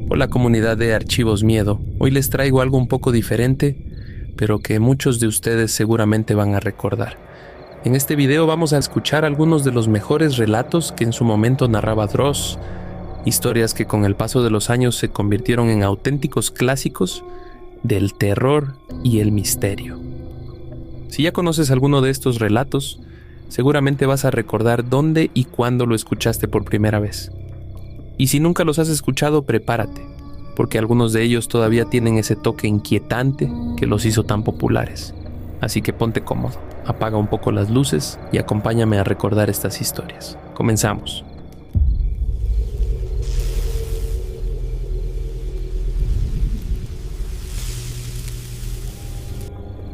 Hola comunidad de Archivos Miedo, hoy les traigo algo un poco diferente, pero que muchos de ustedes seguramente van a recordar. En este video vamos a escuchar algunos de los mejores relatos que en su momento narraba Dross, historias que con el paso de los años se convirtieron en auténticos clásicos del terror y el misterio. Si ya conoces alguno de estos relatos, seguramente vas a recordar dónde y cuándo lo escuchaste por primera vez. Y si nunca los has escuchado, prepárate, porque algunos de ellos todavía tienen ese toque inquietante que los hizo tan populares. Así que ponte cómodo, apaga un poco las luces y acompáñame a recordar estas historias. Comenzamos.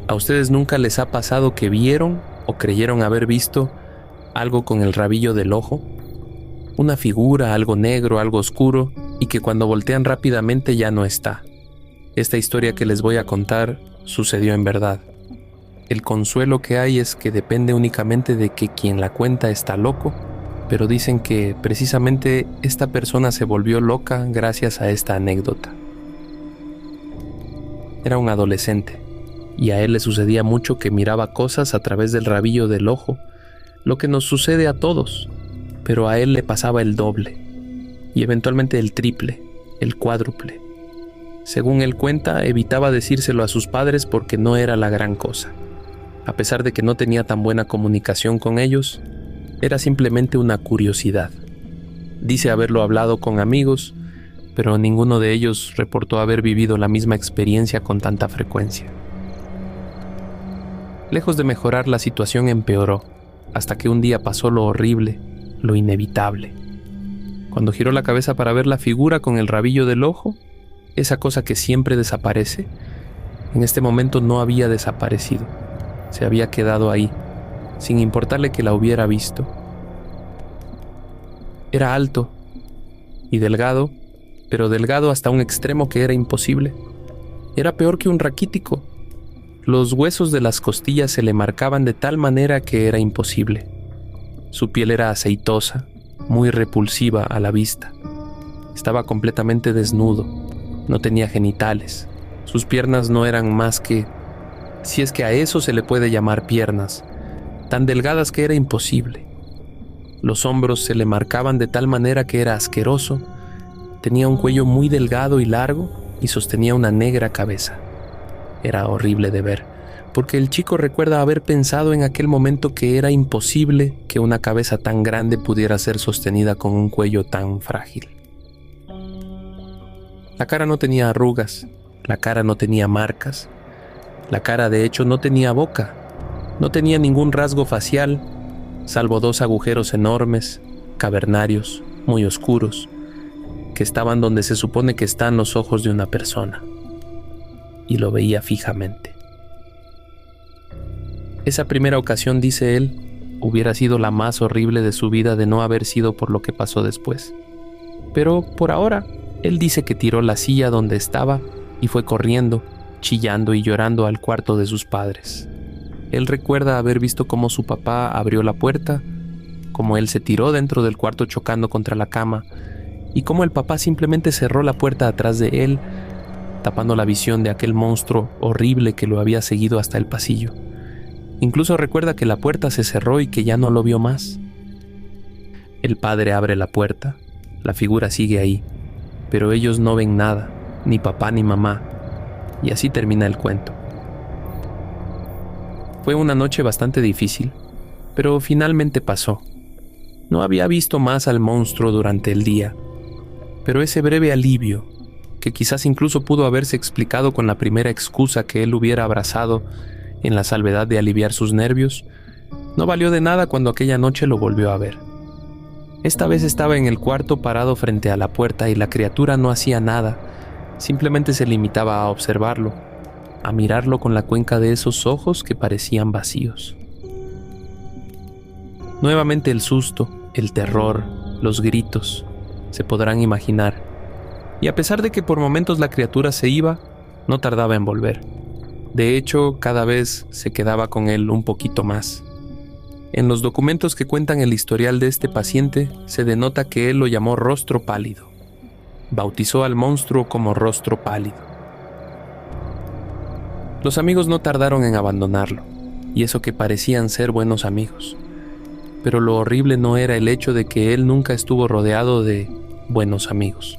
¿A ustedes nunca les ha pasado que vieron o creyeron haber visto algo con el rabillo del ojo? Una figura, algo negro, algo oscuro, y que cuando voltean rápidamente ya no está. Esta historia que les voy a contar sucedió en verdad. El consuelo que hay es que depende únicamente de que quien la cuenta está loco, pero dicen que precisamente esta persona se volvió loca gracias a esta anécdota. Era un adolescente, y a él le sucedía mucho que miraba cosas a través del rabillo del ojo, lo que nos sucede a todos, pero a él le pasaba el doble, y eventualmente el triple, el cuádruple. Según él cuenta, evitaba decírselo a sus padres porque no era la gran cosa. A pesar de que no tenía tan buena comunicación con ellos, era simplemente una curiosidad. Dice haberlo hablado con amigos, pero ninguno de ellos reportó haber vivido la misma experiencia con tanta frecuencia. Lejos de mejorar, la situación empeoró, hasta que un día pasó lo horrible, lo inevitable. Cuando giró la cabeza para ver la figura con el rabillo del ojo, esa cosa que siempre desaparece, en este momento no había desaparecido. Se había quedado ahí, sin importarle que la hubiera visto. Era alto y delgado, pero delgado hasta un extremo que era imposible. Era peor que un raquítico. Los huesos de las costillas se le marcaban de tal manera que era imposible. Su piel era aceitosa, muy repulsiva a la vista. Estaba completamente desnudo, no tenía genitales. Sus piernas no eran más que, si es que a eso se le puede llamar piernas, tan delgadas que era imposible. Los hombros se le marcaban de tal manera que era asqueroso. Tenía un cuello muy delgado y largo y sostenía una negra cabeza. Era horrible de ver, porque el chico recuerda haber pensado en aquel momento que era imposible que una cabeza tan grande pudiera ser sostenida con un cuello tan frágil. La cara no tenía arrugas, la cara no tenía marcas, la cara de hecho no tenía boca, no tenía ningún rasgo facial, salvo dos agujeros enormes, cavernarios, muy oscuros, que estaban donde se supone que están los ojos de una persona, y lo veía fijamente. Esa primera ocasión, dice él, hubiera sido la más horrible de su vida de no haber sido por lo que pasó después. Pero por ahora, él dice que tiró la silla donde estaba y fue corriendo, chillando y llorando al cuarto de sus padres. Él recuerda haber visto cómo su papá abrió la puerta, cómo él se tiró dentro del cuarto chocando contra la cama y cómo el papá simplemente cerró la puerta atrás de él, tapando la visión de aquel monstruo horrible que lo había seguido hasta el pasillo. Incluso recuerda que la puerta se cerró y que ya no lo vio más. El padre abre la puerta, la figura sigue ahí, pero ellos no ven nada, ni papá ni mamá, y así termina el cuento. Fue una noche bastante difícil, pero finalmente pasó. No había visto más al monstruo durante el día, pero ese breve alivio, que quizás incluso pudo haberse explicado con la primera excusa que él hubiera abrazado en la salvedad de aliviar sus nervios, no valió de nada cuando aquella noche lo volvió a ver. Esta vez estaba en el cuarto parado frente a la puerta y la criatura no hacía nada, simplemente se limitaba a observarlo, a mirarlo con la cuenca de esos ojos que parecían vacíos. Nuevamente el susto, el terror, los gritos, se podrán imaginar, y a pesar de que por momentos la criatura se iba, no tardaba en volver. De hecho, cada vez se quedaba con él un poquito más. En los documentos que cuentan el historial de este paciente, se denota que él lo llamó rostro pálido. bautizó al monstruo como Rostro Pálido. Los amigos no tardaron en abandonarlo, y eso que parecían ser buenos amigos. Pero lo horrible no era el hecho de que él nunca estuvo rodeado de buenos amigos.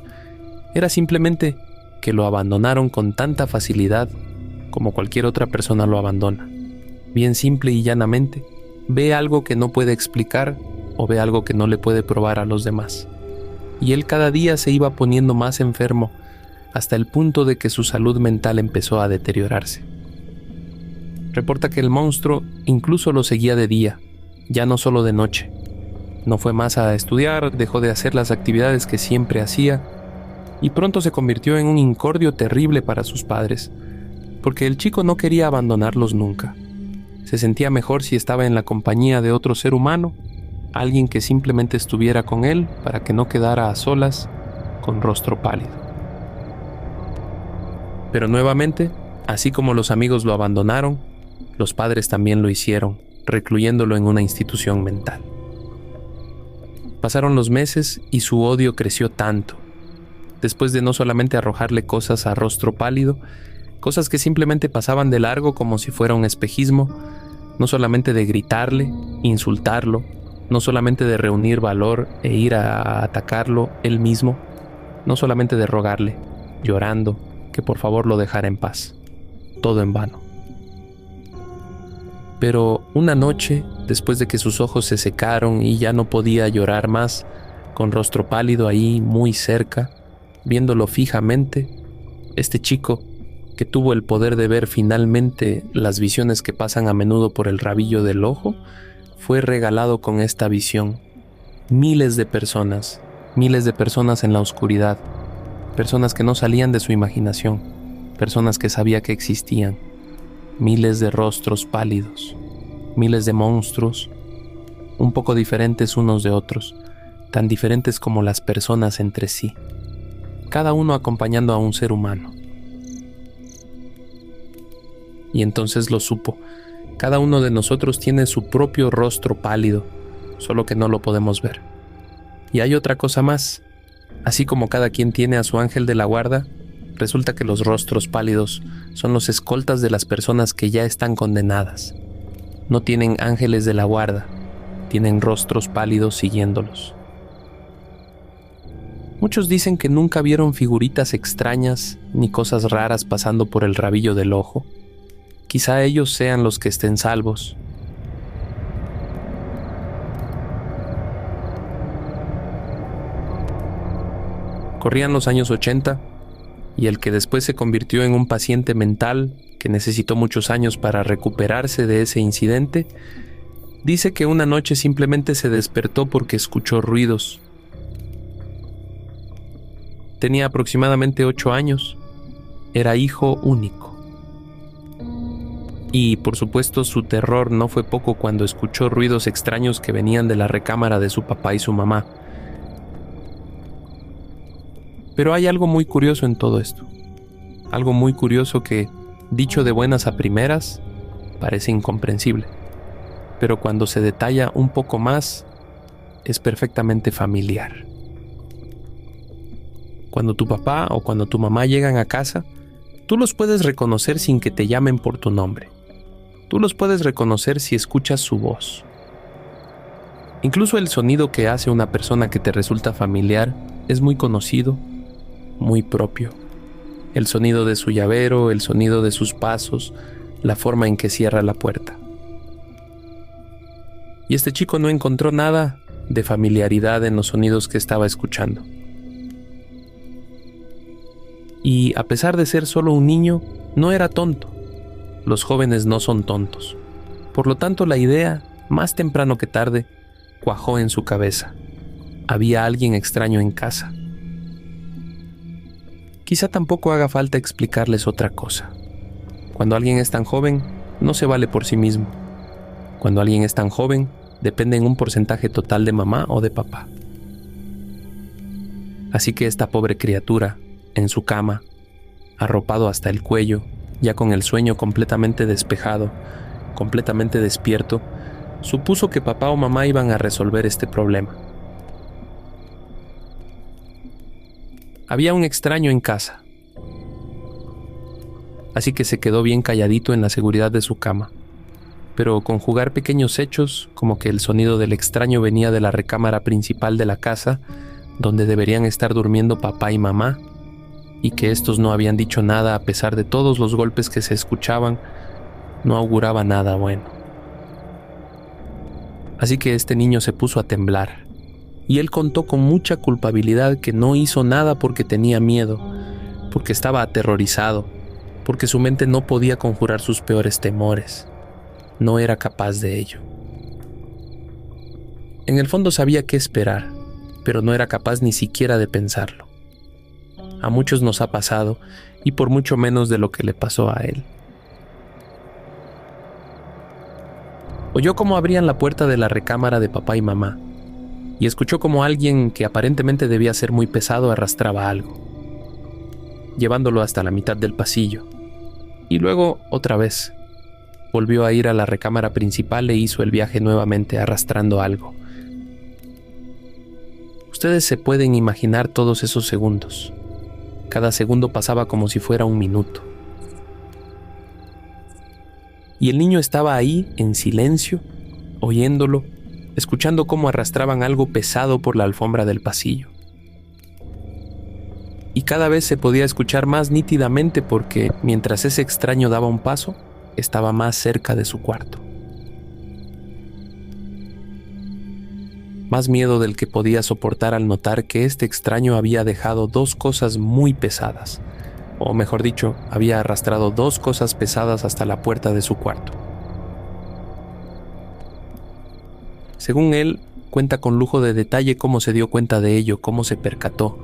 Era simplemente que lo abandonaron con tanta facilidad como cualquier otra persona lo abandona. Bien simple y llanamente, ve algo que no puede explicar o ve algo que no le puede probar a los demás. Y él cada día se iba poniendo más enfermo, hasta el punto de que su salud mental empezó a deteriorarse. Reporta que el monstruo incluso lo seguía de día, ya no solo de noche. No fue más a estudiar, dejó de hacer las actividades que siempre hacía, y pronto se convirtió en un incordio terrible para sus padres, porque el chico no quería abandonarlos nunca. Se sentía mejor si estaba en la compañía de otro ser humano, alguien que simplemente estuviera con él para que no quedara a solas con Rostro Pálido. Pero nuevamente, así como los amigos lo abandonaron, los padres también lo hicieron, recluyéndolo en una institución mental. Pasaron los meses y su odio creció tanto. Después de no solamente arrojarle cosas a Rostro Pálido, cosas que simplemente pasaban de largo como si fuera un espejismo, no solamente de gritarle, insultarlo, no solamente de reunir valor e ir a atacarlo él mismo, no solamente de rogarle, llorando, que por favor lo dejara en paz. Todo en vano. Pero una noche, después de que sus ojos se secaron y ya no podía llorar más, con Rostro Pálido ahí muy cerca, viéndolo fijamente, este chico, que tuvo el poder de ver finalmente las visiones que pasan a menudo por el rabillo del ojo, fue regalado con esta visión. Miles de personas en la oscuridad, personas que no salían de su imaginación, personas que sabía que existían, miles de rostros pálidos, miles de monstruos, un poco diferentes unos de otros, tan diferentes como las personas entre sí, cada uno acompañando a un ser humano. Y entonces lo supo. Cada uno de nosotros tiene su propio rostro pálido, solo que no lo podemos ver. Y hay otra cosa más. Así como cada quien tiene a su ángel de la guarda, resulta que los rostros pálidos son los escoltas de las personas que ya están condenadas. No tienen ángeles de la guarda, tienen rostros pálidos siguiéndolos. Muchos dicen que nunca vieron figuritas extrañas ni cosas raras pasando por el rabillo del ojo. Quizá ellos sean los que estén salvos. Corrían los años 80 y el que después se convirtió en un paciente mental que necesitó muchos años para recuperarse de ese incidente, dice que una noche simplemente se despertó porque escuchó ruidos. Tenía aproximadamente 8 años. Era hijo único. Y, por supuesto, su terror no fue poco cuando escuchó ruidos extraños que venían de la recámara de su papá y su mamá. Pero hay algo muy curioso en todo esto. Algo muy curioso que, dicho de buenas a primeras, parece incomprensible. Pero cuando se detalla un poco más, es perfectamente familiar. Cuando tu papá o cuando tu mamá llegan a casa, tú los puedes reconocer sin que te llamen por tu nombre. Tú los puedes reconocer si escuchas su voz. Incluso el sonido que hace una persona que te resulta familiar es muy conocido, muy propio. El sonido de su llavero, el sonido de sus pasos, la forma en que cierra la puerta. Y este chico no encontró nada de familiaridad en los sonidos que estaba escuchando. Y a pesar de ser solo un niño, no era tonto. Los jóvenes no son tontos. Por lo tanto, la idea, más temprano que tarde, cuajó en su cabeza. Había alguien extraño en casa. Quizá tampoco haga falta explicarles otra cosa. Cuando alguien es tan joven, no se vale por sí mismo. Cuando alguien es tan joven, depende en un porcentaje total de mamá o de papá. Así que esta pobre criatura, en su cama, arropado hasta el cuello, ya con el sueño completamente despejado, completamente despierto, supuso que papá o mamá iban a resolver este problema. Había un extraño en casa. Así que se quedó bien calladito en la seguridad de su cama. Pero con jugar pequeños hechos, como que el sonido del extraño venía de la recámara principal de la casa, donde deberían estar durmiendo papá y mamá, y que estos no habían dicho nada a pesar de todos los golpes que se escuchaban, no auguraba nada bueno. Así que este niño se puso a temblar, y él contó con mucha culpabilidad que no hizo nada porque tenía miedo, porque estaba aterrorizado, porque su mente no podía conjurar sus peores temores. No era capaz de ello. En el fondo sabía qué esperar, pero no era capaz ni siquiera de pensarlo. A muchos nos ha pasado, y por mucho menos de lo que le pasó a él. Oyó cómo abrían la puerta de la recámara de papá y mamá, y escuchó cómo alguien que aparentemente debía ser muy pesado arrastraba algo, llevándolo hasta la mitad del pasillo, y luego otra vez. Volvió a ir a la recámara principal e hizo el viaje nuevamente arrastrando algo. Ustedes se pueden imaginar todos esos segundos. Cada segundo pasaba como si fuera un minuto. Y el niño estaba ahí, en silencio, oyéndolo, escuchando cómo arrastraban algo pesado por la alfombra del pasillo. Y cada vez se podía escuchar más nítidamente porque, mientras ese extraño daba un paso, estaba más cerca de su cuarto. Más miedo del que podía soportar al notar que este extraño había dejado dos cosas muy pesadas, o mejor dicho, había arrastrado dos cosas pesadas hasta la puerta de su cuarto. Según él, cuenta con lujo de detalle cómo se dio cuenta de ello, cómo se percató.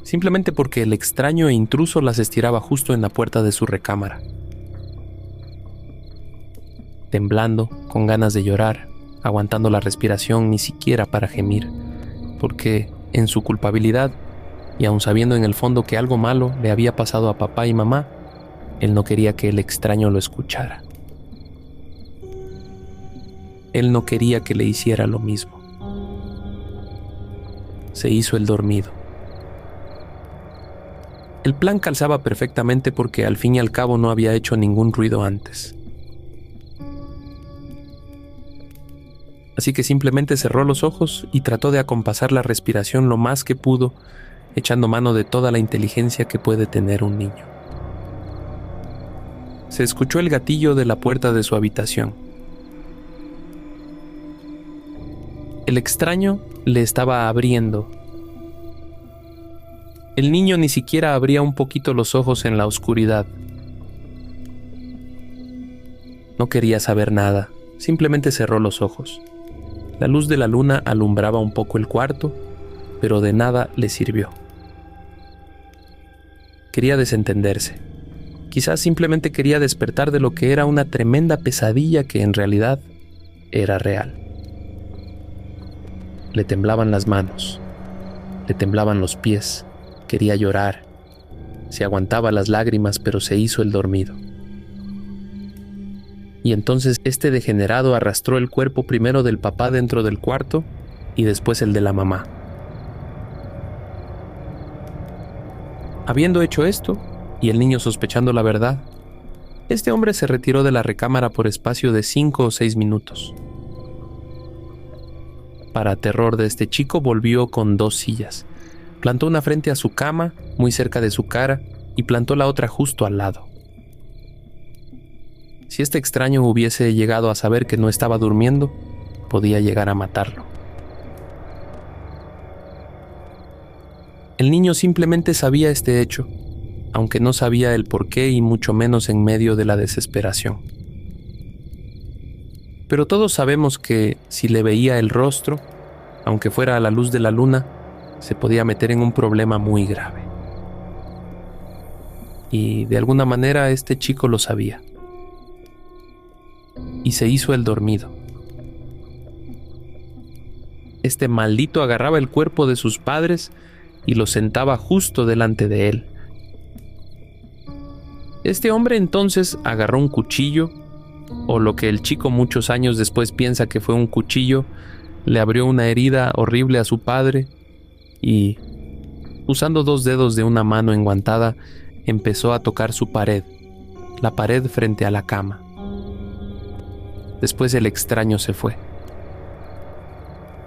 Simplemente porque el extraño e intruso las estiraba justo en la puerta de su recámara. Temblando, con ganas de llorar, aguantando la respiración ni siquiera para gemir, porque en su culpabilidad, y aun sabiendo en el fondo que algo malo le había pasado a papá y mamá, él no quería que el extraño lo escuchara. Él no quería que le hiciera lo mismo. Se hizo el dormido. El plan calzaba perfectamente porque al fin y al cabo no había hecho ningún ruido antes. Así que simplemente cerró los ojos y trató de acompasar la respiración lo más que pudo, echando mano de toda la inteligencia que puede tener un niño. Se escuchó el gatillo de la puerta de su habitación. El extraño le estaba abriendo. El niño ni siquiera abría un poquito los ojos en la oscuridad. No quería saber nada, simplemente cerró los ojos. La luz de la luna alumbraba un poco el cuarto, pero de nada le sirvió. Quería desentenderse. Quizás simplemente quería despertar de lo que era una tremenda pesadilla que en realidad era real. Le temblaban las manos, le temblaban los pies. Quería llorar. Se aguantaba las lágrimas, pero se hizo el dormido. Y entonces este degenerado arrastró el cuerpo primero del papá dentro del cuarto y después el de la mamá. Habiendo hecho esto, y el niño sospechando la verdad, este hombre se retiró de la recámara por espacio de 5 o 6 minutos. Para terror de este chico, volvió con 2 sillas. Plantó una frente a su cama, muy cerca de su cara, y plantó la otra justo al lado. Si este extraño hubiese llegado a saber que no estaba durmiendo, podía llegar a matarlo. El niño simplemente sabía este hecho, aunque no sabía el porqué y mucho menos en medio de la desesperación. Pero todos sabemos que si le veía el rostro, aunque fuera a la luz de la luna, se podía meter en un problema muy grave. Y de alguna manera este chico lo sabía. Y se hizo el dormido. Este maldito agarraba el cuerpo de sus padres y lo sentaba justo delante de él. Este hombre entonces agarró un cuchillo, o lo que el chico muchos años después piensa que fue un cuchillo, le abrió una herida horrible a su padre y Usando 2 dedos de una mano enguantada, empezó a tocar su pared, la pared frente a la cama. Después el extraño se fue.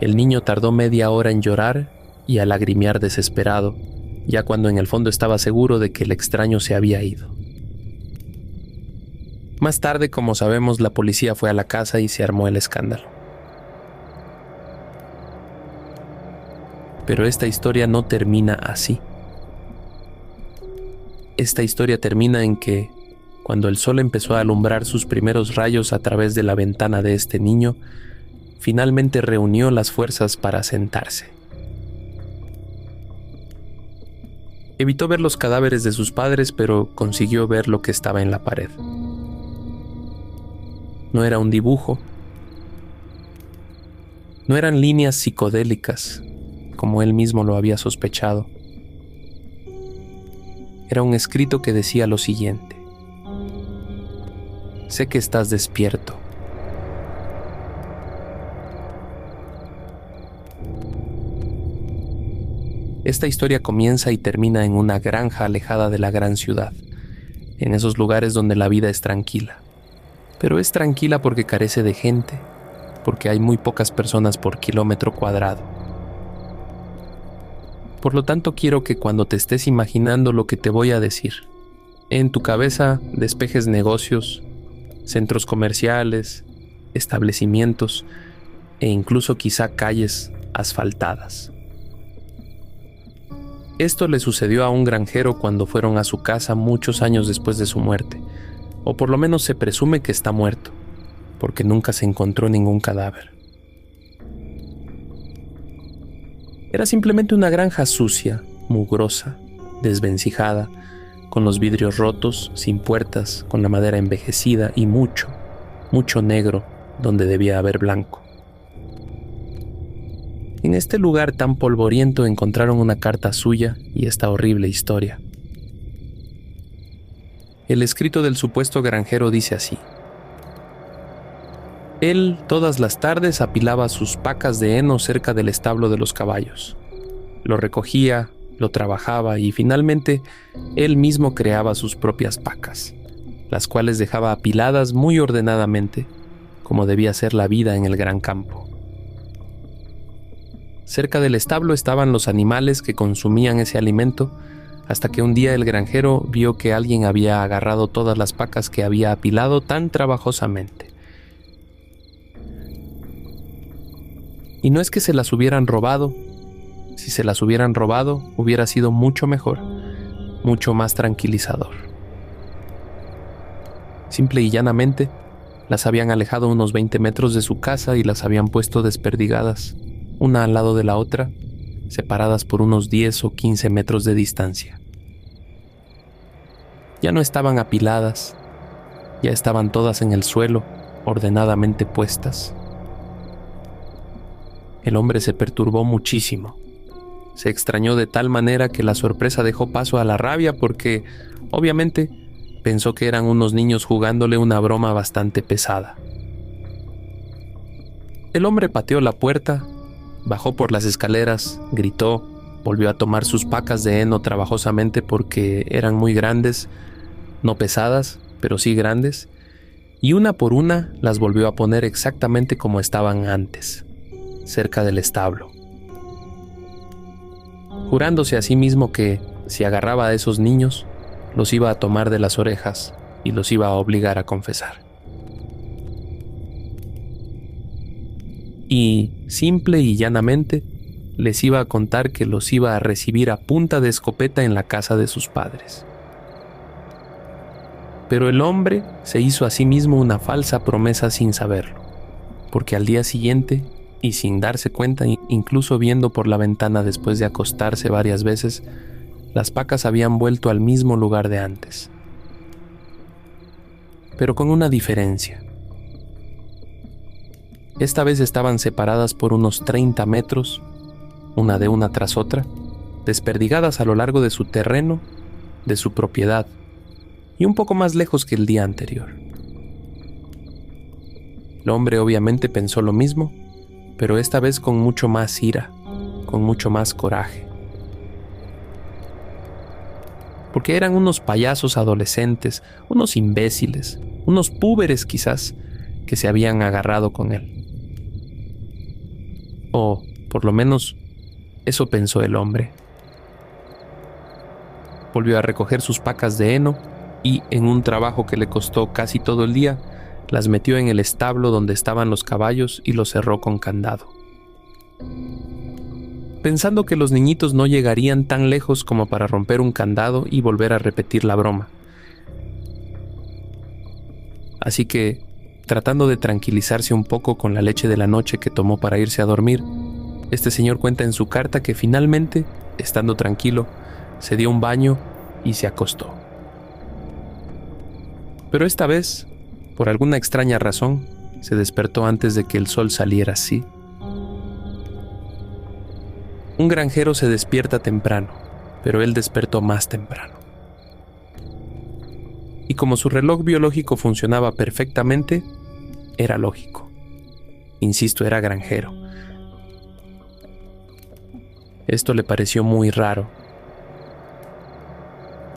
El niño tardó media hora en llorar y a lagrimear desesperado, ya cuando en el fondo estaba seguro de que el extraño se había ido. Más tarde, como sabemos, la policía fue a la casa y se armó el escándalo. Pero esta historia no termina así. Esta historia termina en que, cuando el sol empezó a alumbrar sus primeros rayos a través de la ventana de este niño, finalmente reunió las fuerzas para sentarse. Evitó ver los cadáveres de sus padres, pero consiguió ver lo que estaba en la pared. No era un dibujo. No eran líneas psicodélicas, como él mismo lo había sospechado. Era un escrito que decía lo siguiente: sé que estás despierto. Esta historia comienza y termina en una granja alejada de la gran ciudad, en esos lugares donde la vida es tranquila. Pero es tranquila porque carece de gente, porque hay muy pocas personas por kilómetro cuadrado. Por lo tanto, quiero que cuando te estés imaginando lo que te voy a decir, en tu cabeza despejes negocios, centros comerciales, establecimientos e incluso quizá calles asfaltadas. Esto le sucedió a un granjero cuando fueron a su casa muchos años después de su muerte, o por lo menos se presume que está muerto, porque nunca se encontró ningún cadáver. Era simplemente una granja sucia, mugrosa, desvencijada, con los vidrios rotos, sin puertas, con la madera envejecida y mucho, mucho negro donde debía haber blanco. En este lugar tan polvoriento encontraron una carta suya y esta horrible historia. El escrito del supuesto granjero dice así: él todas las tardes apilaba sus pacas de heno cerca del establo de los caballos. Lo recogía, lo trabajaba y finalmente él mismo creaba sus propias pacas, las cuales dejaba apiladas muy ordenadamente, como debía ser la vida en el gran campo. Cerca del establo estaban los animales que consumían ese alimento, hasta que un día el granjero vio que alguien había agarrado todas las pacas que había apilado tan trabajosamente. Y no es que se las hubieran robado. Si se las hubieran robado, hubiera sido mucho mejor, mucho más tranquilizador. Simple y llanamente, las habían alejado unos 20 metros de su casa y las habían puesto desperdigadas, una al lado de la otra, separadas por unos 10 o 15 metros de distancia. Ya no estaban apiladas, ya estaban todas en el suelo, ordenadamente puestas. El hombre se perturbó muchísimo. Se extrañó de tal manera que la sorpresa dejó paso a la rabia porque, obviamente, pensó que eran unos niños jugándole una broma bastante pesada. El hombre pateó la puerta, bajó por las escaleras, gritó, volvió a tomar sus pacas de heno trabajosamente porque eran muy grandes, no pesadas, pero sí grandes, y una por una las volvió a poner exactamente como estaban antes, cerca del establo, jurándose a sí mismo que, si agarraba a esos niños, los iba a tomar de las orejas y los iba a obligar a confesar. Y, simple y llanamente, les iba a contar que los iba a recibir a punta de escopeta en la casa de sus padres. Pero el hombre se hizo a sí mismo una falsa promesa sin saberlo, porque al día siguiente, y sin darse cuenta, incluso viendo por la ventana después de acostarse varias veces, las pacas habían vuelto al mismo lugar de antes. Pero con una diferencia. Esta vez estaban separadas por unos 30 metros, una de una tras otra, desperdigadas a lo largo de su terreno, de su propiedad, y un poco más lejos que el día anterior. El hombre obviamente pensó lo mismo, pero esta vez con mucho más ira, con mucho más coraje. porque eran unos payasos adolescentes, unos imbéciles, unos púberes quizás, que se habían agarrado con él. O, por lo menos, eso pensó el hombre. Volvió a recoger sus pacas de heno y, en un trabajo que le costó casi todo el día, las metió en el establo donde estaban los caballos y los cerró con candado. Pensando que los niñitos no llegarían tan lejos como para romper un candado y volver a repetir la broma. Así que, tratando de tranquilizarse un poco con la leche de la noche que tomó para irse a dormir, este señor cuenta en su carta que finalmente, estando tranquilo, se dio un baño y se acostó. Pero esta vez, por alguna extraña razón, se despertó antes de que el sol saliera así. Un granjero se despierta temprano, pero él despertó más temprano. Y como su reloj biológico funcionaba perfectamente, era lógico. Insisto, era granjero. Esto le pareció muy raro.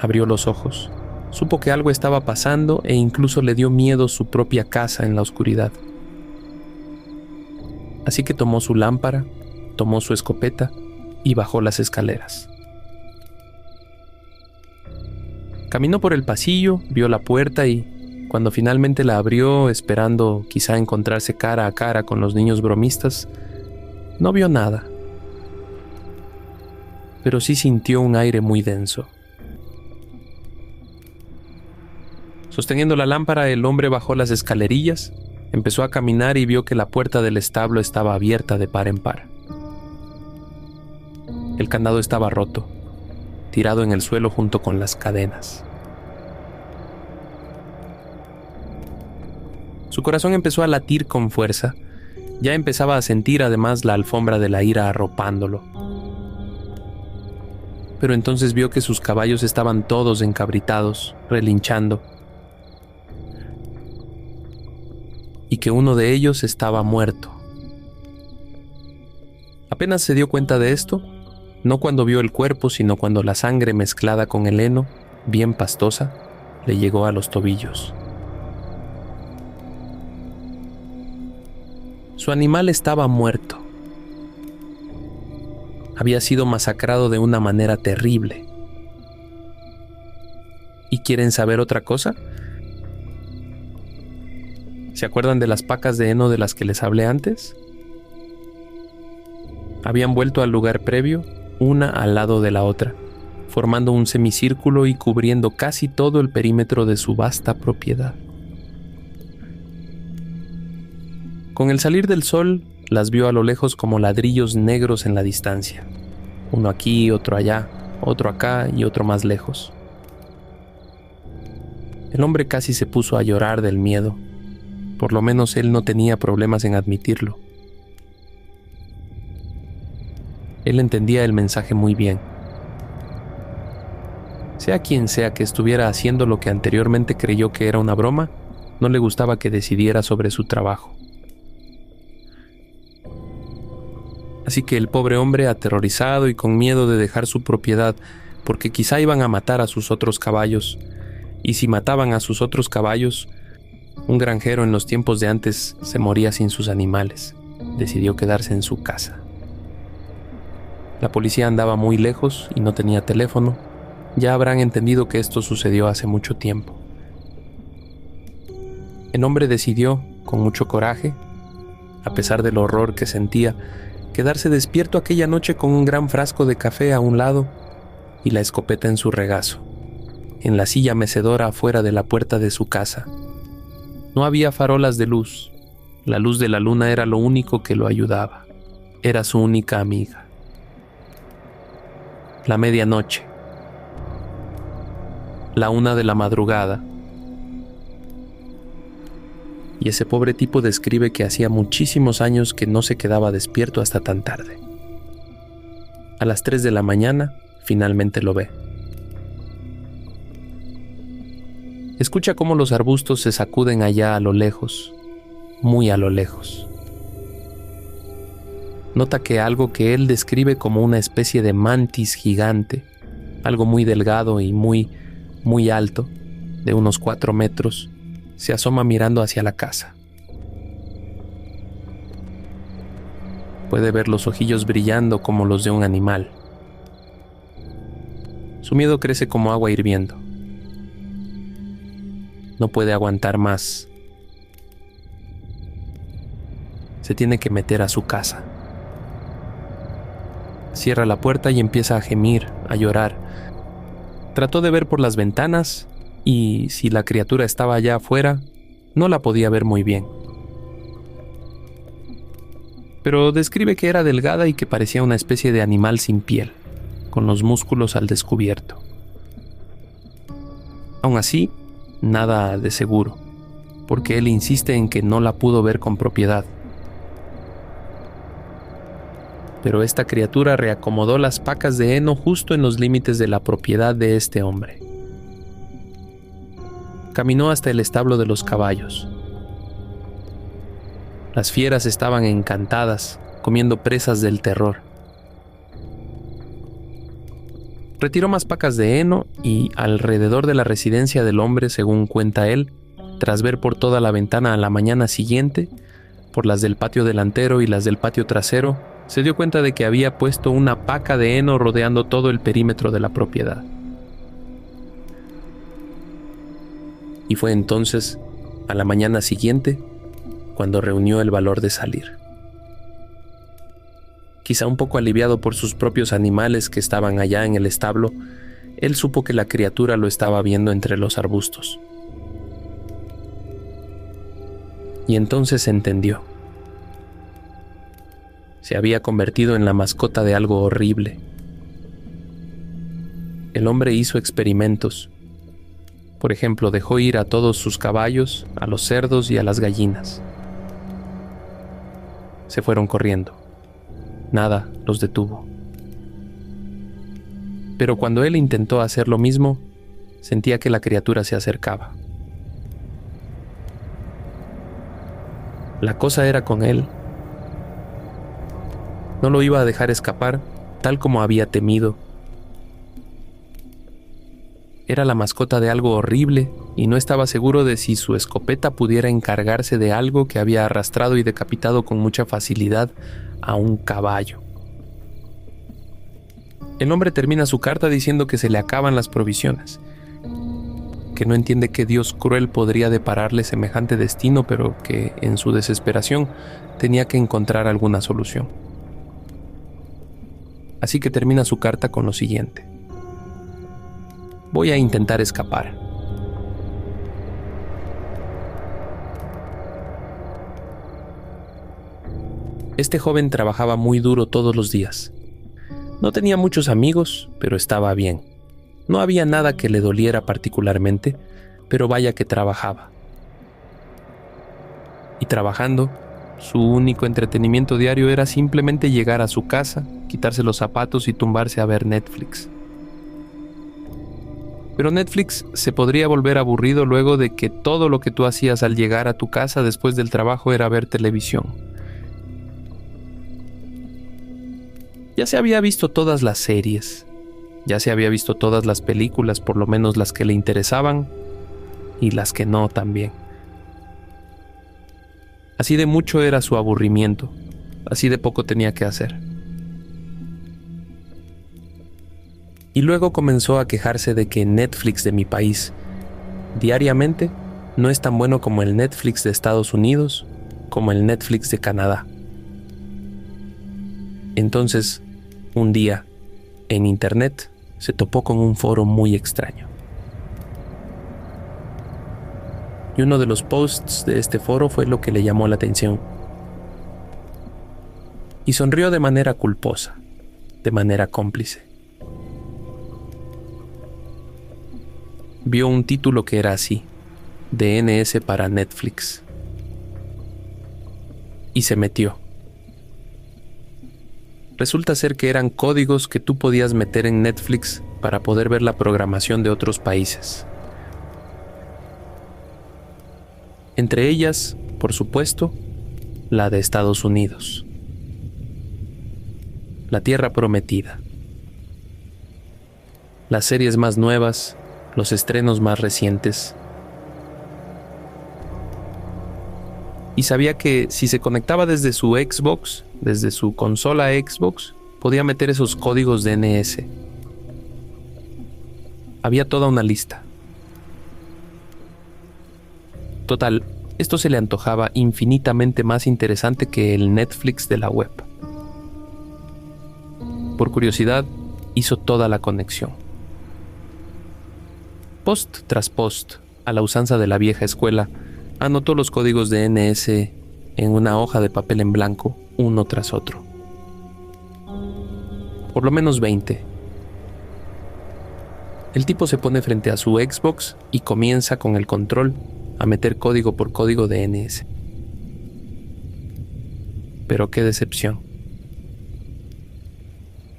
Abrió los ojos, supo que algo estaba pasando e incluso le dio miedo su propia casa en la oscuridad. Así que tomó su lámpara, tomó su escopeta y bajó las escaleras. Caminó por el pasillo, vio la puerta y, cuando finalmente la abrió, esperando quizá encontrarse cara a cara con los niños bromistas, no vio nada. Pero sí sintió un aire muy denso. Sosteniendo la lámpara, el hombre bajó las escalerillas, empezó a caminar y vio que la puerta del establo estaba abierta de par en par. El candado estaba roto, tirado en el suelo junto con las cadenas. Su corazón empezó a latir con fuerza. Ya empezaba a sentir además la alfombra de la ira arropándolo. Pero entonces vio que sus caballos estaban todos encabritados, relinchando, y que uno de ellos estaba muerto. Apenas se dio cuenta de esto, no cuando vio el cuerpo, sino cuando la sangre mezclada con el heno, bien pastosa, le llegó a los tobillos. Su animal estaba muerto. Había sido masacrado de una manera terrible. ¿Y quieren saber otra cosa? ¿Se acuerdan de las pacas de heno de las que les hablé antes? Habían vuelto al lugar previo, una al lado de la otra, formando un semicírculo y cubriendo casi todo el perímetro de su vasta propiedad. Con el salir del sol, las vio a lo lejos como ladrillos negros en la distancia. Uno aquí, otro allá, otro acá y otro más lejos. El hombre casi se puso a llorar del miedo. Por lo menos él no tenía problemas en admitirlo. Él entendía el mensaje muy bien. Sea quien sea que estuviera haciendo lo que anteriormente creyó que era una broma, no le gustaba que decidiera sobre su trabajo. Así que el pobre hombre, aterrorizado y con miedo de dejar su propiedad, porque quizá iban a matar a sus otros caballos, y si mataban a sus otros caballos, un granjero en los tiempos de antes se moría sin sus animales, decidió quedarse en su casa. La policía andaba muy lejos y no tenía teléfono. Ya habrán entendido que esto sucedió hace mucho tiempo. El hombre decidió, con mucho coraje, a pesar del horror que sentía, quedarse despierto aquella noche con un gran frasco de café a un lado y la escopeta en su regazo, en la silla mecedora afuera de la puerta de su casa. No había farolas de luz. La luz de la luna era lo único que lo ayudaba. Era su única amiga. La medianoche. La 1 de la madrugada. Y ese pobre tipo describe que hacía muchísimos años que no se quedaba despierto hasta tan tarde. A las 3 de la mañana, finalmente lo ve. Escucha cómo los arbustos se sacuden allá a lo lejos, muy a lo lejos. Nota que algo que él describe como una especie de mantis gigante Algo muy delgado y muy alto, de unos 4 metros, se asoma mirando hacia la casa. Puede ver los ojillos brillando como los de un animal. Su miedo crece como agua hirviendo. No puede aguantar más. Se tiene que meter a su casa. Cierra la puerta y empieza a gemir, a llorar. Trató de ver por las ventanas y si la criatura estaba allá afuera, no la podía ver muy bien. Pero describe que era delgada y que parecía una especie de animal sin piel, con los músculos al descubierto. Aún así, nada de seguro, porque él insiste en que no la pudo ver con propiedad. Pero esta criatura reacomodó las pacas de heno justo en los límites de la propiedad de este hombre. Caminó hasta el establo de los caballos. Las fieras estaban encantadas, comiendo presas del terror. Retiró más pacas de heno y, alrededor de la residencia del hombre, según cuenta él, tras ver por toda la ventana a la mañana siguiente, por las del patio delantero y las del patio trasero, se dio cuenta de que había puesto una paca de heno rodeando todo el perímetro de la propiedad. Y fue entonces, a la mañana siguiente, cuando reunió el valor de salir. Quizá un poco aliviado por sus propios animales que estaban allá en el establo, él supo que la criatura lo estaba viendo entre los arbustos. Y entonces entendió. Se había convertido en la mascota de algo horrible. El hombre hizo experimentos. Por ejemplo, dejó ir a todos sus caballos, a los cerdos y a las gallinas. Se fueron corriendo. Nada los detuvo. Pero cuando él intentó hacer lo mismo, sentía que la criatura se acercaba. La cosa era con él. No lo iba a dejar escapar, tal como había temido. Era la mascota de algo horrible y no estaba seguro de si su escopeta pudiera encargarse de algo que había arrastrado y decapitado con mucha facilidad a un caballo. El hombre termina su carta diciendo que se le acaban las provisiones, que no entiende que Dios cruel podría depararle semejante destino, pero que en su desesperación tenía que encontrar alguna solución. Así que termina su carta con lo siguiente: voy a intentar escapar. Este joven trabajaba muy duro todos los días. No tenía muchos amigos, pero estaba bien. No había nada que le doliera particularmente, pero vaya que trabajaba. Y trabajando, su único entretenimiento diario era simplemente llegar a su casa, quitarse los zapatos y tumbarse a ver Netflix. Pero Netflix se podría volver aburrido luego de que todo lo que tú hacías al llegar a tu casa después del trabajo era ver televisión. Ya se había visto todas las series, ya se había visto todas las películas, por lo menos las que le interesaban, y las que no también. Así de mucho era su aburrimiento, así de poco tenía que hacer. Y luego comenzó a quejarse de que Netflix de mi país, diariamente, no es tan bueno como el Netflix de Estados Unidos, como el Netflix de Canadá. Entonces, un día, en internet, se topó con un foro muy extraño. Y uno de los posts de este foro fue lo que le llamó la atención. Y sonrió de manera culposa, de manera cómplice. Vio un título que era así: DNS para Netflix. Y se metió. Resulta ser que eran códigos que tú podías meter en Netflix para poder ver la programación de otros países. Entre ellas, por supuesto, la de Estados Unidos. La tierra prometida. las series más nuevas, los estrenos más recientes. Y sabía que si se conectaba desde su Xbox, desde su consola Xbox, podía meter esos códigos DNS. Había toda una lista. Total, esto se le antojaba infinitamente más interesante que el Netflix de la web. Por curiosidad, hizo toda la conexión. Post tras post, a la usanza de la vieja escuela, anotó los códigos de DNS en una hoja de papel en blanco, uno tras otro. Por lo menos 20. El tipo se pone frente a su Xbox y comienza con el control a meter código por código de DNS. Pero qué decepción.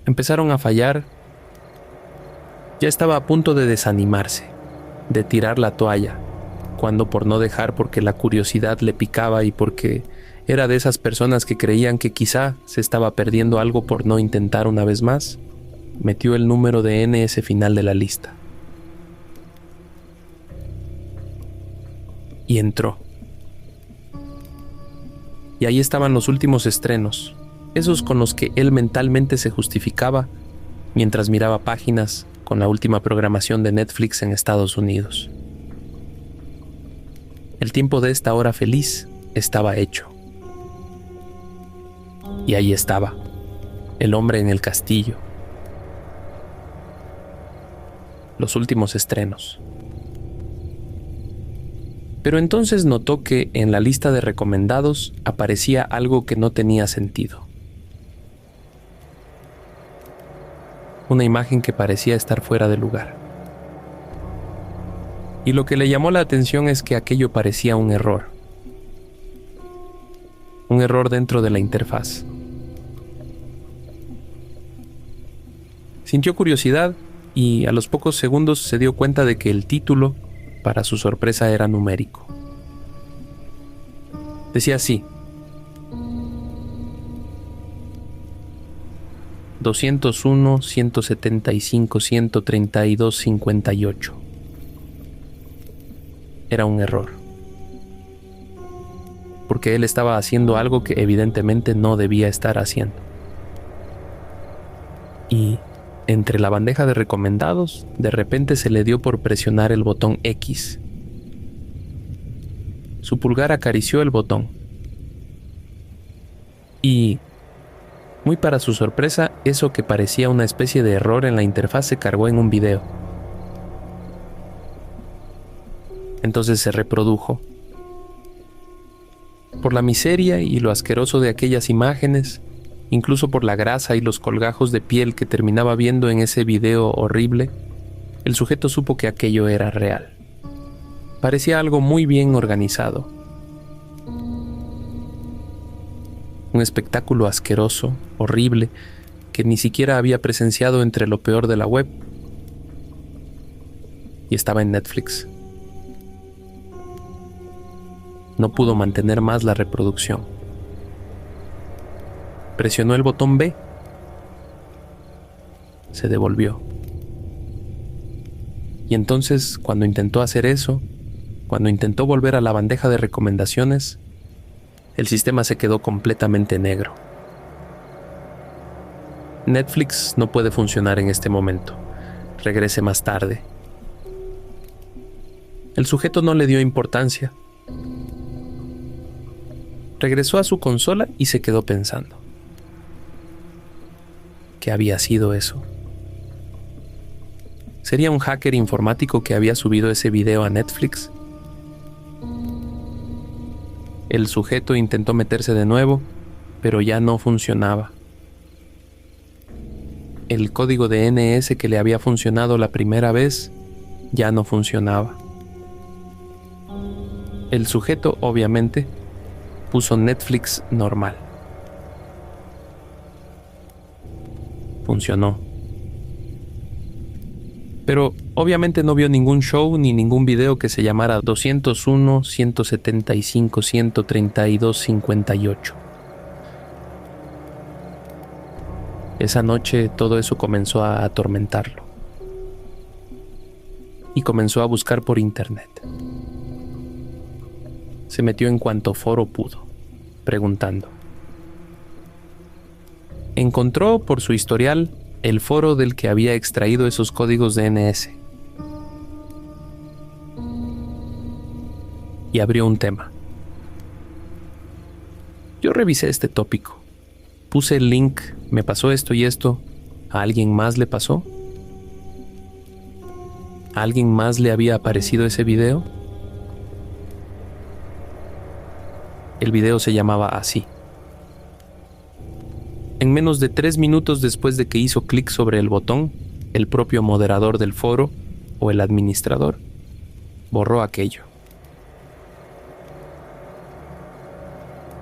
Empezaron a fallar. Ya estaba a punto de desanimarse, de tirar la toalla, cuando por no dejar porque la curiosidad le picaba y porque era de esas personas que creían que quizá se estaba perdiendo algo por no intentar una vez más, metió el número de DNS final de la lista. Y entró. Y ahí estaban los últimos estrenos, esos con los que él mentalmente se justificaba mientras miraba páginas con la última programación de Netflix en Estados Unidos. El tiempo de esta hora feliz estaba hecho. Y ahí estaba, el hombre en el castillo. Los últimos estrenos. Pero entonces notó que en la lista de recomendados aparecía algo que no tenía sentido. Una imagen que parecía estar fuera de lugar. Y lo que le llamó la atención es que aquello parecía un error. Un error dentro de la interfaz. Sintió curiosidad y a los pocos segundos se dio cuenta de que el título, para su sorpresa, era numérico. Decía así: 201, 175, 132, 58. Era un error. Porque él estaba haciendo algo que evidentemente no debía estar haciendo. Y entre la bandeja de recomendados, de repente se le dio por presionar el botón X. Su pulgar acarició el botón. Y, muy para su sorpresa, eso que parecía una especie de error en la interfaz se cargó en un video. Entonces se reprodujo. Por la miseria y lo asqueroso de aquellas imágenes, incluso por la grasa y los colgajos de piel que terminaba viendo en ese video horrible, el sujeto supo que aquello era real. Parecía algo muy bien organizado. Un espectáculo asqueroso, horrible, que ni siquiera había presenciado entre lo peor de la web. Y estaba en Netflix. No pudo mantener más la reproducción. Presionó el botón B. Se devolvió. Y entonces, cuando intentó hacer eso, cuando intentó volver a la bandeja de recomendaciones, el sistema se quedó completamente negro. Netflix no puede funcionar en este momento. Regrese más tarde. El sujeto no le dio importancia. Regresó a su consola y se quedó pensando. ¿Qué había sido eso? ¿Sería un hacker informático que había subido ese video a Netflix? El sujeto intentó meterse de nuevo, pero ya no funcionaba. El código de DNS que le había funcionado la primera vez ya no funcionaba. El sujeto, obviamente, puso Netflix normal. Funcionó. Pero obviamente no vio ningún show ni ningún video que se llamara 201, 175, 132, 58. Esa noche todo eso comenzó a atormentarlo. y comenzó a buscar por internet. Se metió en cuanto foro pudo, preguntando. Encontró por su historial el foro del que había extraído esos códigos DNS. Y abrió un tema. Yo revisé este tópico. Puse el link, me pasó esto y esto. ¿A alguien más le pasó? ¿A alguien más le había aparecido ese video? El video se llamaba así. En menos de 3 minutos después de que hizo clic sobre el botón, el propio moderador del foro, o el administrador, borró aquello.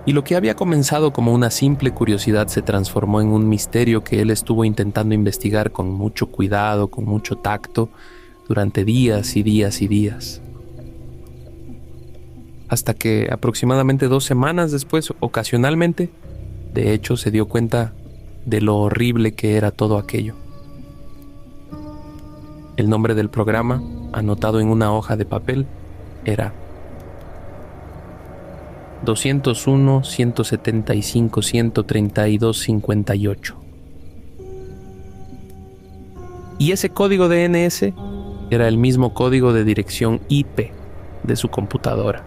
Y lo que había comenzado como una simple curiosidad se transformó en un misterio que él estuvo intentando investigar con mucho cuidado, con mucho tacto, durante días y días y días. Hasta que aproximadamente 2 semanas después, ocasionalmente, de hecho se dio cuenta de lo horrible que era todo aquello. El nombre del programa, anotado en una hoja de papel, era 201.175.132.58. Y ese código DNS era el mismo código de dirección IP de su computadora.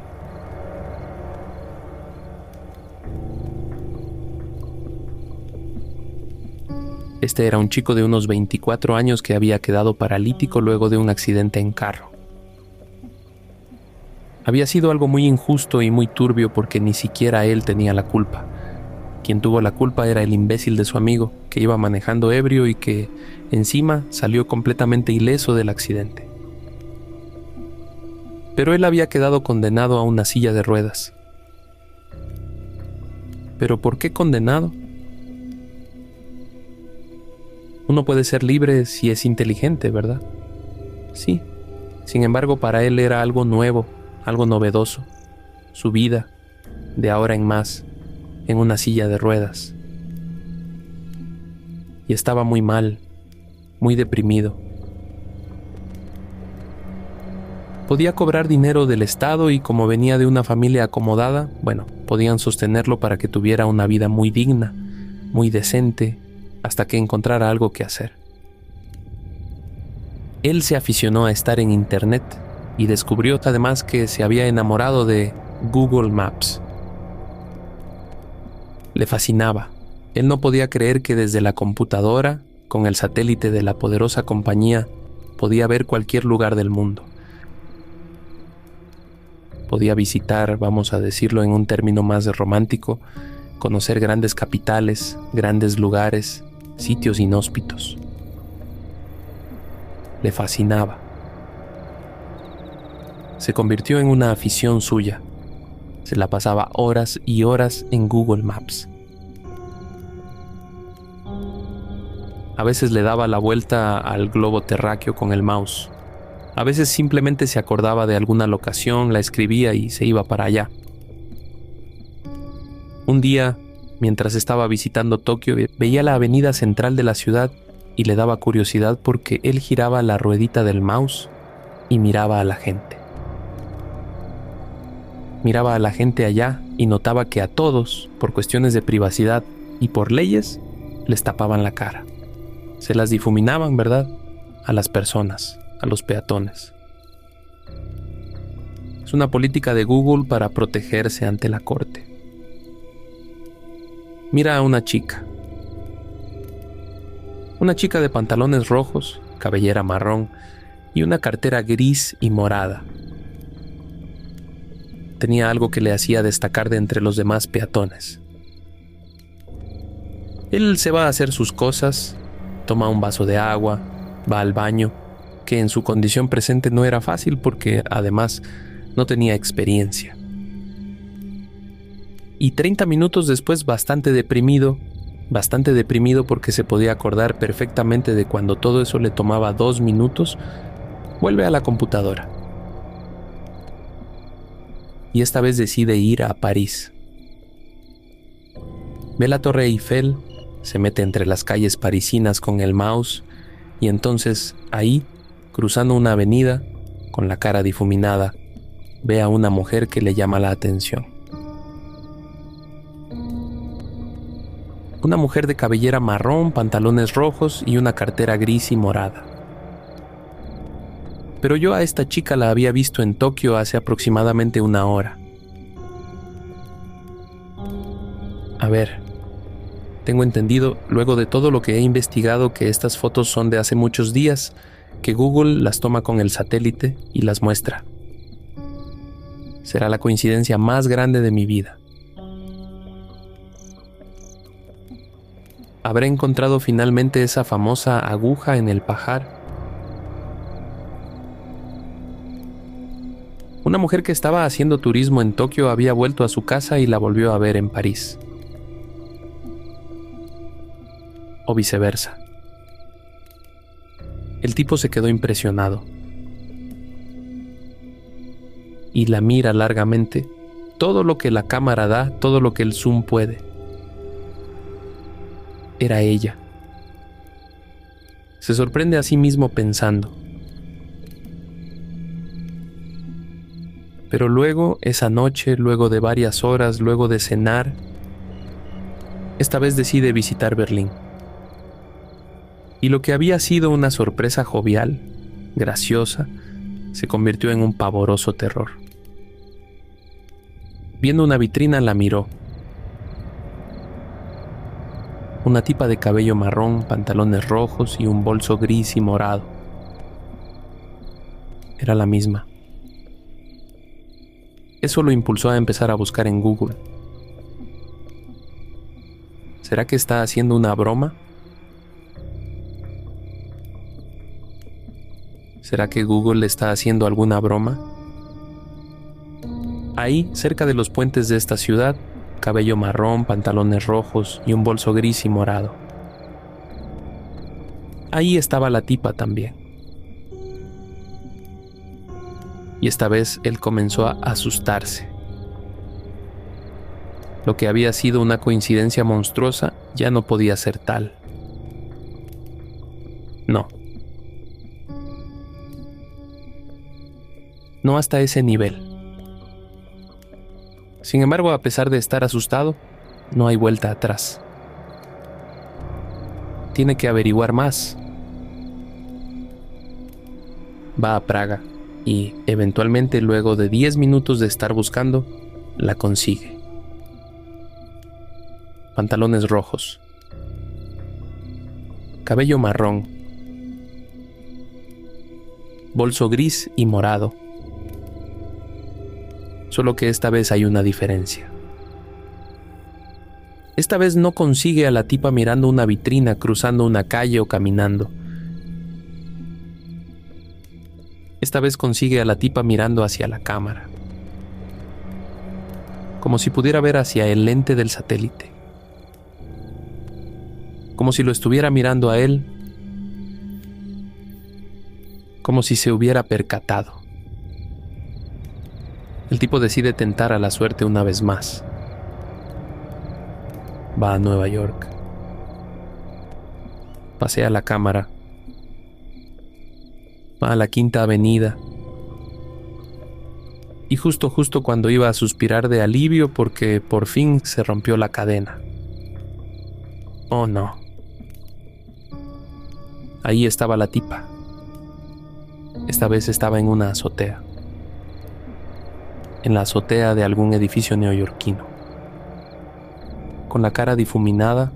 Este era un chico de unos 24 años que había quedado paralítico luego de un accidente en carro. Había sido algo muy injusto y muy turbio porque ni siquiera él tenía la culpa. Quien tuvo la culpa era el imbécil de su amigo, que iba manejando ebrio y que, encima, salió completamente ileso del accidente. Pero él había quedado condenado a una silla de ruedas. ¿Pero por qué condenado? Uno puede ser libre si es inteligente, ¿verdad? Sí. Sin embargo, para él era algo nuevo, algo novedoso. Su vida, de ahora en más, en una silla de ruedas. Y estaba muy mal, muy deprimido. Podía cobrar dinero del Estado y como venía de una familia acomodada, bueno, podían sostenerlo para que tuviera una vida muy digna, muy decente, hasta que encontrara algo que hacer. Él se aficionó a estar en internet y descubrió además que se había enamorado de Google Maps. Le fascinaba. Él no podía creer que desde la computadora, con el satélite de la poderosa compañía, podía ver cualquier lugar del mundo. Podía visitar, vamos a decirlo en un término más romántico, conocer grandes capitales, grandes lugares, sitios inhóspitos. Le fascinaba. Se convirtió en una afición suya. Se la pasaba horas y horas en Google Maps. A veces le daba la vuelta al globo terráqueo con el mouse. A veces simplemente se acordaba de alguna locación, la escribía y se iba para allá. Un día, mientras estaba visitando Tokio, veía la avenida central de la ciudad y le daba curiosidad porque él giraba la ruedita del mouse y miraba a la gente. Miraba a la gente allá y notaba que a todos, por cuestiones de privacidad y por leyes, les tapaban la cara. Se las difuminaban, ¿verdad? A las personas, a los peatones. Es una política de Google para protegerse ante la corte. Mira a una chica. Una chica de pantalones rojos, cabellera marrón y una cartera gris y morada. Tenía algo que le hacía destacar de entre los demás peatones. Él se va a hacer sus cosas, toma un vaso de agua, va al baño, que en su condición presente no era fácil porque, además, no tenía experiencia. Y 30 minutos después, bastante deprimido porque se podía acordar perfectamente de cuando todo eso le tomaba 2 minutos, vuelve a la computadora. Y esta vez decide ir a París. Ve la Torre Eiffel, se mete entre las calles parisinas con el mouse y entonces ahí, cruzando una avenida, con la cara difuminada, ve a una mujer que le llama la atención. Una mujer de cabellera marrón, pantalones rojos y una cartera gris y morada. Pero yo a esta chica la había visto en Tokio hace aproximadamente una hora. A ver, tengo entendido, luego de todo lo que he investigado, que estas fotos son de hace muchos días, que Google las toma con el satélite y las muestra. Será la coincidencia más grande de mi vida. ¿Habré encontrado finalmente esa famosa aguja en el pajar? Una mujer que estaba haciendo turismo en Tokio había vuelto a su casa y la volvió a ver en París. O viceversa. El tipo se quedó impresionado. Y la mira largamente, todo lo que la cámara da, todo lo que el zoom puede. Era ella. Se sorprende a sí mismo pensando. Pero luego, esa noche, luego de varias horas, luego de cenar, esta vez decide visitar Berlín. Y lo que había sido una sorpresa jovial, graciosa, se convirtió en un pavoroso terror. Viendo una vitrina la miró. Una tipa de cabello marrón, pantalones rojos y un bolso gris y morado. Era la misma. Eso lo impulsó a empezar a buscar en Google. ¿Será que está haciendo una broma? ¿Será que Google le está haciendo alguna broma? Ahí, cerca de los puentes de esta ciudad, cabello marrón, pantalones rojos y un bolso gris y morado. Ahí estaba la tipa también. Y esta vez él comenzó a asustarse. Lo que había sido una coincidencia monstruosa ya no podía ser tal. No. No hasta ese nivel. Sin embargo, a pesar de estar asustado, no hay vuelta atrás. Tiene que averiguar más. Va a Praga y, eventualmente, luego de 10 minutos de estar buscando, la consigue. Pantalones rojos. Cabello marrón. Bolso gris y morado. Solo que esta vez hay una diferencia. Esta vez no consigue a la tipa mirando una vitrina, cruzando una calle o caminando. Esta vez consigue a la tipa mirando hacia la cámara, como si pudiera ver hacia el lente del satélite, como si lo estuviera mirando a él, como si se hubiera percatado. El tipo decide tentar a la suerte una vez más. Va a Nueva York. Pasea la cámara. Va a la Quinta Avenida. Y justo cuando iba a suspirar de alivio porque por fin se rompió la cadena. Oh no. Ahí estaba la tipa. Esta vez estaba en una azotea. En la azotea de algún edificio neoyorquino. Con la cara difuminada.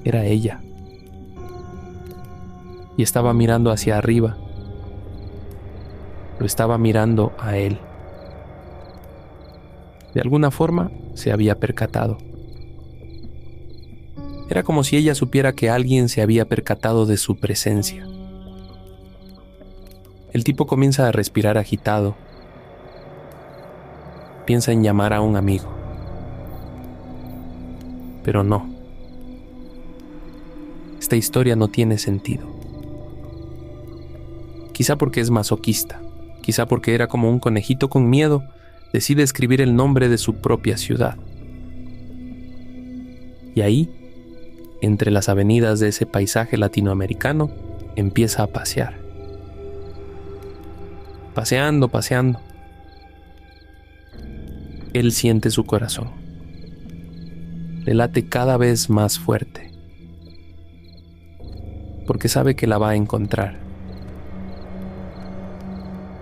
Era ella. Y estaba mirando hacia arriba. Lo estaba mirando a él. De alguna forma se había percatado. Era como si ella supiera que alguien se había percatado de su presencia. El tipo comienza a respirar agitado. Piensa en llamar a un amigo. Pero no. Esta historia no tiene sentido. Quizá porque es masoquista, quizá porque era como un conejito con miedo, decide escribir el nombre de su propia ciudad. Y ahí, entre las avenidas de ese paisaje latinoamericano, empieza a pasear. paseando, paseando. Él siente su corazón. Le late cada vez más fuerte, porque sabe que la va a encontrar.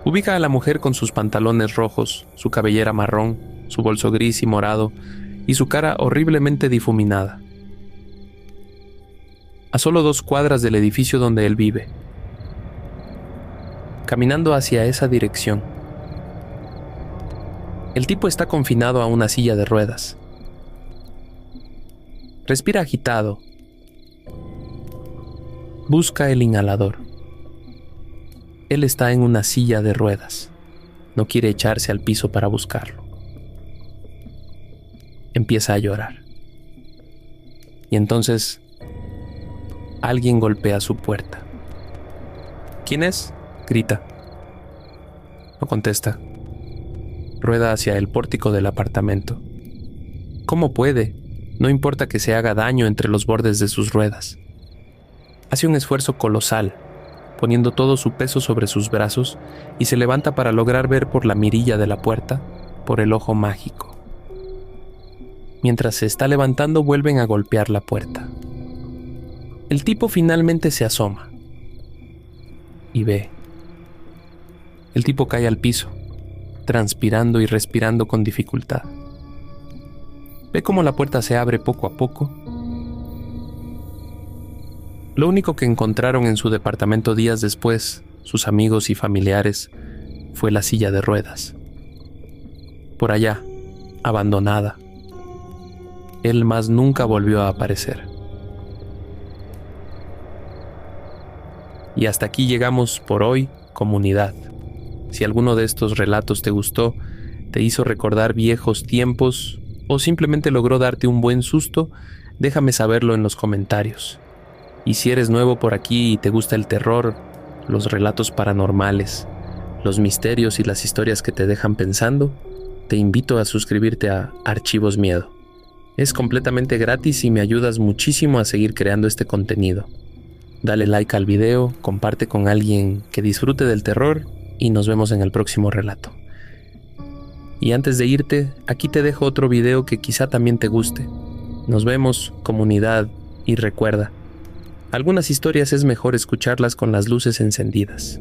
Ubica a la mujer con sus pantalones rojos, su cabellera marrón, su bolso gris y morado, y su cara horriblemente difuminada. A solo 2 cuadras del edificio donde él vive. Caminando hacia esa dirección. El tipo está confinado a una silla de ruedas. Respira agitado. Busca el inhalador. Él está en una silla de ruedas. No quiere echarse al piso para buscarlo. Empieza a llorar. Y entonces alguien golpea su puerta. ¿Quién es?, grita. No contesta. Rueda hacia el pórtico del apartamento. ¿Cómo puede? No importa que se haga daño entre los bordes de sus ruedas. Hace un esfuerzo colosal, poniendo todo su peso sobre sus brazos, y se levanta para lograr ver por la mirilla de la puerta, por el ojo mágico. Mientras se está levantando, vuelven a golpear la puerta. El tipo finalmente se asoma y ve. El tipo cae al piso, transpirando y respirando con dificultad. Ve cómo la puerta se abre poco a poco. Lo único que encontraron en su departamento días después, sus amigos y familiares, fue la silla de ruedas. Por allá, abandonada. Él más nunca volvió a aparecer. Y hasta aquí llegamos por hoy, comunidad. Si alguno de estos relatos te gustó, te hizo recordar viejos tiempos o simplemente logró darte un buen susto, déjame saberlo en los comentarios. Y si eres nuevo por aquí y te gusta el terror, los relatos paranormales, los misterios y las historias que te dejan pensando, te invito a suscribirte a Archivos Miedo. Es completamente gratis y me ayudas muchísimo a seguir creando este contenido. Dale like al video, comparte con alguien que disfrute del terror y nos vemos en el próximo relato. Y antes de irte, aquí te dejo otro video que quizá también te guste. Nos vemos, comunidad, y recuerda, algunas historias es mejor escucharlas con las luces encendidas.